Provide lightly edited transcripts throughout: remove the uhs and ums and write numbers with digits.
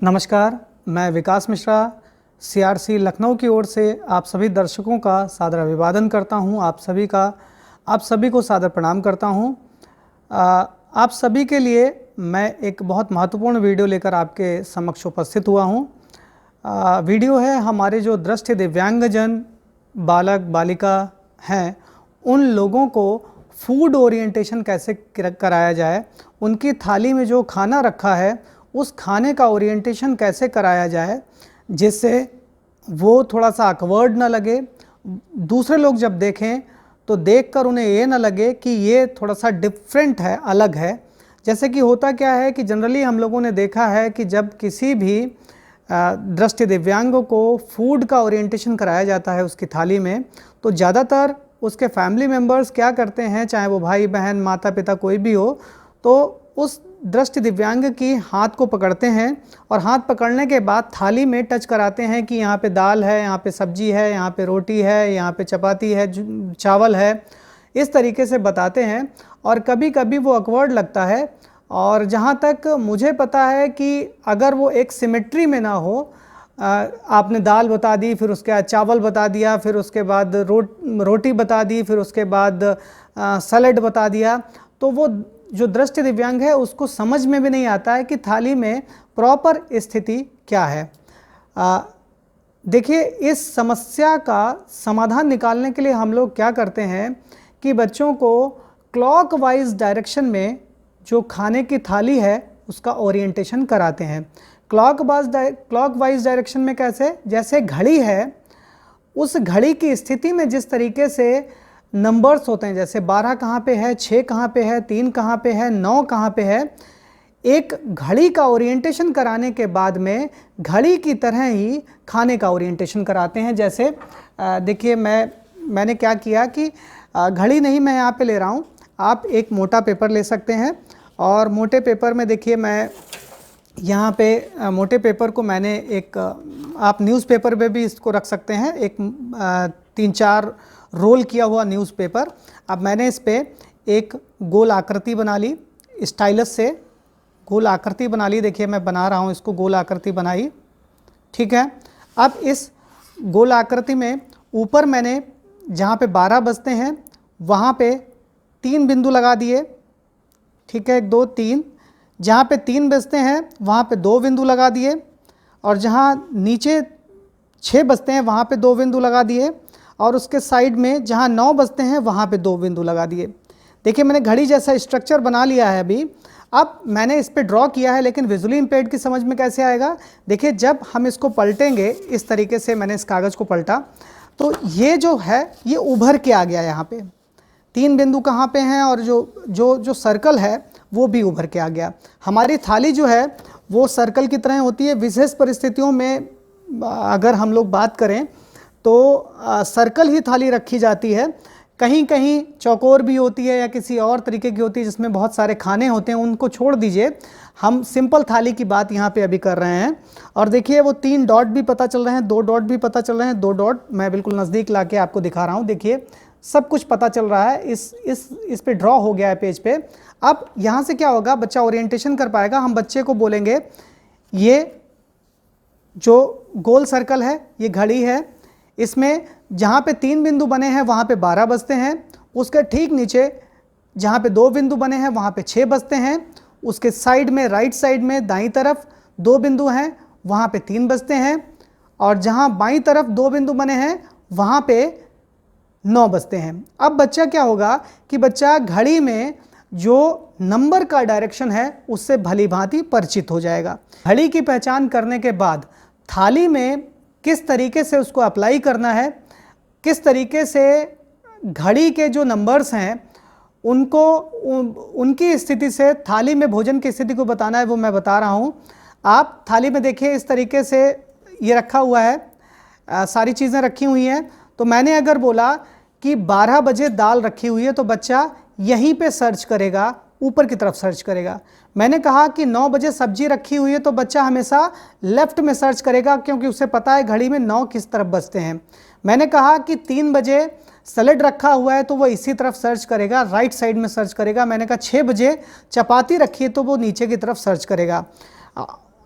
नमस्कार, मैं विकास मिश्रा सीआरसी लखनऊ की ओर से आप सभी दर्शकों का सादर अभिवादन करता हूं। आप सभी को सादर प्रणाम करता हूं। आप सभी के लिए मैं एक बहुत महत्वपूर्ण वीडियो लेकर आपके समक्ष उपस्थित हुआ हूं। वीडियो है हमारे जो दृष्टि दिव्यांगजन बालक बालिका हैं, उन लोगों को फूड ओरिएंटेशन कैसे कराया जाए, उनकी थाली में जो खाना रखा है उस खाने का ओरिएंटेशन कैसे कराया जाए जिससे वो थोड़ा सा ऑकवर्ड ना लगे। दूसरे लोग जब देखें तो देखकर उन्हें ये ना लगे कि ये थोड़ा सा डिफरेंट है, अलग है। जैसे कि होता क्या है कि जनरली हम लोगों ने देखा है कि जब किसी भी दृष्टि दिव्यांगों को फूड का ओरिएंटेशन कराया जाता है उसकी थाली में, तो ज़्यादातर उसके फैमिली मेम्बर्स क्या करते हैं, चाहे वो भाई बहन माता पिता कोई भी हो, तो उस दृष्टि दिव्यांग की हाथ को पकड़ते हैं और हाथ पकड़ने के बाद थाली में टच कराते हैं कि यहाँ पे दाल है, यहाँ पे सब्जी है, यहाँ पे रोटी है, यहाँ पे चपाती है, चावल है, इस तरीके से बताते हैं। और कभी कभी वो ऑकवर्ड लगता है। और जहाँ तक मुझे पता है कि अगर वो एक सिमेट्री में ना हो, आपने दाल बता दी, फिर उसके बाद चावल बता दिया, फिर उसके बाद रोटी बता दी, फिर उसके बाद सैलेड बता दिया, तो वो जो दृष्टि दिव्यांग है उसको समझ में भी नहीं आता है कि थाली में प्रॉपर स्थिति क्या है। देखिए, इस समस्या का समाधान निकालने के लिए हम लोग क्या करते हैं कि बच्चों को क्लॉकवाइज डायरेक्शन में जो खाने की थाली है उसका ओरिएंटेशन कराते हैं। क्लॉकवाइज डायरेक्शन में कैसे? जैसे घड़ी है, उस घड़ी की स्थिति में जिस तरीके से नंबर्स होते हैं, जैसे 12 कहाँ पे है, 6 कहाँ पे है, 3 कहाँ पे है, 9 कहाँ पे है, एक घड़ी का ओरिएंटेशन कराने के बाद में घड़ी की तरह ही खाने का ओरिएंटेशन कराते हैं। जैसे देखिए, मैंने क्या किया कि घड़ी नहीं मैं यहाँ पे ले रहा हूँ, आप एक मोटा पेपर ले सकते हैं और मोटे पेपर में देखिए मैं यहाँ पे मोटे पेपर को मैंने एक, आप न्यूज़पेपर पे भी इसको रख सकते हैं, एक 3-4 रोल किया हुआ न्यूज़पेपर। अब मैंने इस पे एक गोल आकृति बना ली, स्टाइलस से गोल आकृति बना ली। देखिए मैं बना रहा हूँ इसको, गोल आकृति बनाई, ठीक है। अब इस गोल आकृति में ऊपर मैंने जहाँ पे 12 बजते हैं वहाँ पे 3 बिंदु लगा दिए, ठीक है, 1 2 3। जहाँ पे 3 बजते हैं वहाँ पे 2 बिंदु लगा दिए और जहाँ नीचे 6 बजते हैं वहाँ पे 2 बिंदु लगा दिए और उसके साइड में जहाँ 9 बजते हैं वहाँ पे 2 बिंदु लगा दिए। देखिए मैंने घड़ी जैसा स्ट्रक्चर बना लिया है अभी। अब मैंने इस पे ड्रॉ किया है, लेकिन विजुअली इम्पेयर्ड की समझ में कैसे आएगा? देखिए जब हम इसको पलटेंगे, इस तरीके से मैंने इस कागज़ को पलटा तो ये जो है ये उभर के आ गया। यहाँ पे 3 बिंदु कहाँ पे हैं और जो सर्कल है वो भी उभर के आ गया। हमारी थाली जो है वो सर्कल की तरह होती है। विशेष परिस्थितियों में अगर हम लोग बात करें तो सर्कल ही थाली रखी जाती है। कहीं कहीं चौकोर भी होती है या किसी और तरीके की होती है जिसमें बहुत सारे खाने होते हैं, उनको छोड़ दीजिए, हम सिंपल थाली की बात यहाँ पे अभी कर रहे हैं। और देखिए वो 3 डॉट भी पता चल रहे हैं, 2 डॉट भी पता चल रहे हैं। 2 डॉट मैं बिल्कुल नज़दीक ला के आपको दिखा रहा हूँ। देखिए सब कुछ पता चल रहा है, इस पे ड्रॉ हो गया है पेज पे। अब यहाँ से क्या होगा, बच्चा ओरिएंटेशन कर पाएगा। हम बच्चे को बोलेंगे ये जो गोल सर्कल है ये घड़ी है, इसमें जहाँ पे 3 बिंदु बने हैं वहाँ पे 12 बजते हैं, उसके ठीक नीचे जहाँ पे 2 बिंदु बने हैं वहाँ पे 6 बजते हैं, उसके साइड में राइट साइड में दाईं तरफ 2 बिंदु हैं वहाँ पे 3 बजते हैं और जहाँ बाईं तरफ 2 बिंदु बने हैं वहाँ पे 9 बजते हैं। अब बच्चा क्या होगा कि बच्चा घड़ी में जो नंबर का डायरेक्शन है उससे भली भांति परिचित हो जाएगा। घड़ी की पहचान करने के बाद थाली में किस तरीके से उसको अप्लाई करना है, किस तरीके से घड़ी के जो नंबर्स हैं उनको उनकी स्थिति से थाली में भोजन की स्थिति को बताना है, वो मैं बता रहा हूँ। आप थाली में देखिए इस तरीके से ये रखा हुआ है, सारी चीज़ें रखी हुई हैं। तो मैंने अगर बोला कि 12 बजे दाल रखी हुई है तो बच्चा यहीं पे सर्च करेगा, ऊपर की तरफ सर्च करेगा। मैंने कहा कि 9 बजे सब्जी रखी हुई है तो बच्चा हमेशा लेफ़्ट में सर्च करेगा, क्योंकि उसे पता है घड़ी में 9 किस तरफ बजते हैं। मैंने कहा कि 3 बजे सैलेड रखा हुआ है तो वो इसी तरफ सर्च करेगा, राइट साइड में सर्च करेगा। मैंने कहा 6 बजे चपाती रखी है तो वो नीचे की तरफ सर्च करेगा।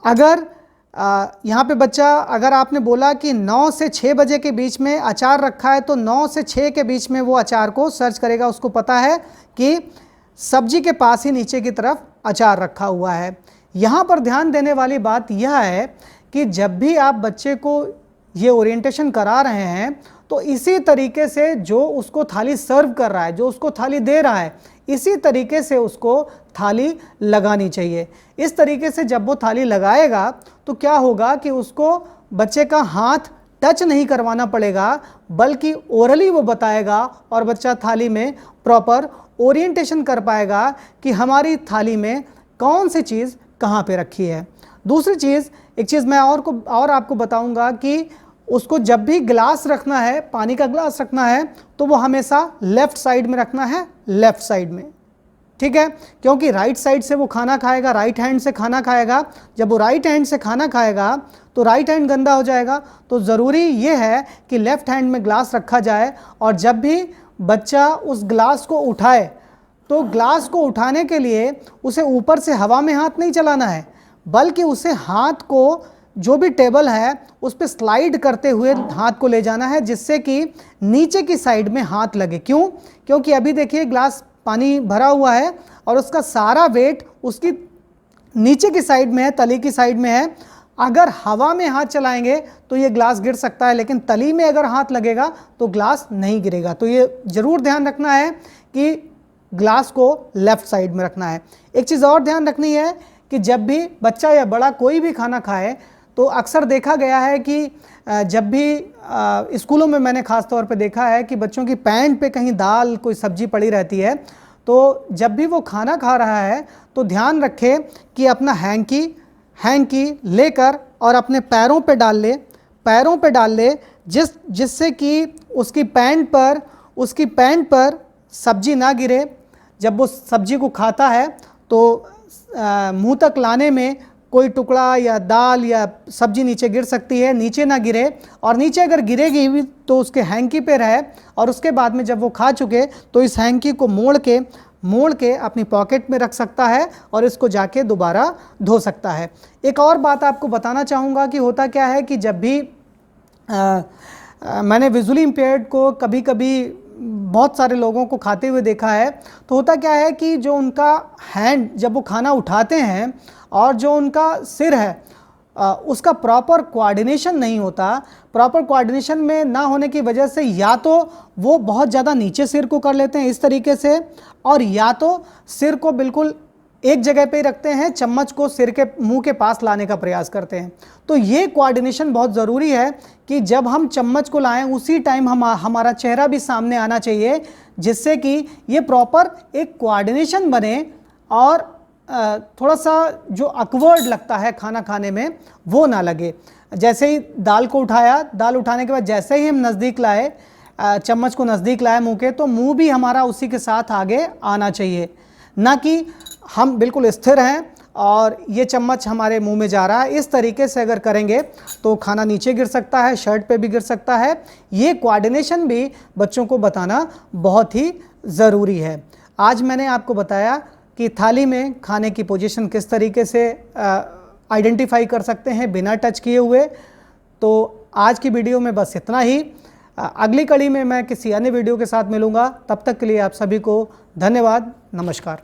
अगर यहाँ पे बच्चा, अगर आपने बोला कि 9 से 6 बजे के बीच में अचार रखा है, तो 9 से 6 के बीच में वो अचार को सर्च करेगा। उसको पता है कि सब्जी के पास ही नीचे की तरफ अचार रखा हुआ है। यहाँ पर ध्यान देने वाली बात यह है कि जब भी आप बच्चे को ये ओरिएंटेशन करा रहे हैं, तो इसी तरीके से जो उसको थाली सर्व कर रहा है, जो उसको थाली दे रहा है, इसी तरीके से उसको थाली लगानी चाहिए। इस तरीके से जब वो थाली लगाएगा तो क्या होगा कि उसको बच्चे का हाथ टच नहीं करवाना पड़ेगा, बल्कि ओरली वो बताएगा और बच्चा थाली में प्रॉपर ओरिएंटेशन कर पाएगा कि हमारी थाली में कौन सी चीज़ कहाँ पे रखी है। दूसरी चीज़, एक चीज़ मैं और आपको बताऊंगा कि उसको जब भी ग्लास रखना है, पानी का ग्लास रखना है, तो वो हमेशा लेफ़्ट साइड में रखना है, लेफ़्ट साइड में, ठीक है। क्योंकि राइट साइड से वो खाना खाएगा, राइट हैंड से खाना खाएगा। जब वो राइट हैंड से खाना खाएगा तो राइट हैंड गंदा हो जाएगा। तो ज़रूरी ये है कि लेफ़्ट हैंड में ग्लास रखा जाए, और जब भी बच्चा उस ग्लास को उठाए तो ग्लास को उठाने के लिए उसे ऊपर से हवा में हाथ नहीं चलाना है, बल्कि उसे हाथ को जो भी टेबल है उस पर स्लाइड करते हुए हाथ को ले जाना है, जिससे कि नीचे की साइड में हाथ लगे। क्यों? क्योंकि अभी देखिए ग्लास पानी भरा हुआ है और उसका सारा वेट उसकी नीचे की साइड में है, तली की साइड में है। अगर हवा में हाथ चलाएंगे तो ये ग्लास गिर सकता है, लेकिन तली में अगर हाथ लगेगा तो ग्लास नहीं गिरेगा। तो ये ज़रूर ध्यान रखना है कि ग्लास को लेफ़्ट साइड में रखना है। एक चीज़ और ध्यान रखनी है कि जब भी बच्चा या बड़ा कोई भी खाना खाए, तो अक्सर देखा गया है कि जब भी स्कूलों में मैंने ख़ास तौर पे देखा है कि बच्चों की पैंट पे कहीं दाल, कोई सब्जी पड़ी रहती है, तो जब भी वो खाना खा रहा है तो ध्यान रखे कि अपना हैंकी लेकर और अपने पैरों पे डाल ले, जिससे कि उसकी पैंट पर सब्जी ना गिरे। जब वो सब्जी को खाता है तो मुंह तक लाने में कोई टुकड़ा या दाल या सब्जी नीचे गिर सकती है, नीचे ना गिरे, और नीचे अगर गिरेगी भी तो उसके हैंकी पे रहे, और उसके बाद में जब वो खा चुके तो इस हैंकी को मोड़ के अपनी पॉकेट में रख सकता है और इसको जाके दोबारा धो सकता है। एक और बात आपको बताना चाहूँगा कि होता क्या है कि जब भी मैंने विजुअली इम्पेयर्ड को कभी कभी बहुत सारे लोगों को खाते हुए देखा है, तो होता क्या है कि जो उनका हैंड, जब वो खाना उठाते हैं और जो उनका सिर है उसका प्रॉपर कोऑर्डिनेशन नहीं होता। प्रॉपर कोऑर्डिनेशन में ना होने की वजह से या तो वो बहुत ज़्यादा नीचे सिर को कर लेते हैं इस तरीके से, और या तो सिर को बिल्कुल एक जगह पे ही रखते हैं, चम्मच को सिर के मुंह के पास लाने का प्रयास करते हैं। तो ये कोऑर्डिनेशन बहुत ज़रूरी है कि जब हम चम्मच को लाएं उसी टाइम हमारा चेहरा भी सामने आना चाहिए, जिससे कि ये प्रॉपर एक कोऑर्डिनेशन बने और थोड़ा सा जो अकवर्ड लगता है खाना खाने में वो ना लगे। जैसे ही दाल को उठाया, दाल उठाने के बाद जैसे ही हम नज़दीक लाए, चम्मच को नज़दीक लाए मुंह के, तो मुंह भी हमारा उसी के साथ आगे आना चाहिए, ना कि हम बिल्कुल स्थिर हैं और ये चम्मच हमारे मुंह में जा रहा है। इस तरीके से अगर करेंगे तो खाना नीचे गिर सकता है, शर्ट पे भी गिर सकता है। ये कोऑर्डिनेशन भी बच्चों को बताना बहुत ही ज़रूरी है। आज मैंने आपको बताया कि थाली में खाने की पोजीशन किस तरीके से आइडेंटिफाई कर सकते हैं बिना टच किए हुए। तो आज की वीडियो में बस इतना ही। अगली कड़ी में मैं किसी अन्य वीडियो के साथ मिलूँगा। तब तक के लिए आप सभी को धन्यवाद। नमस्कार।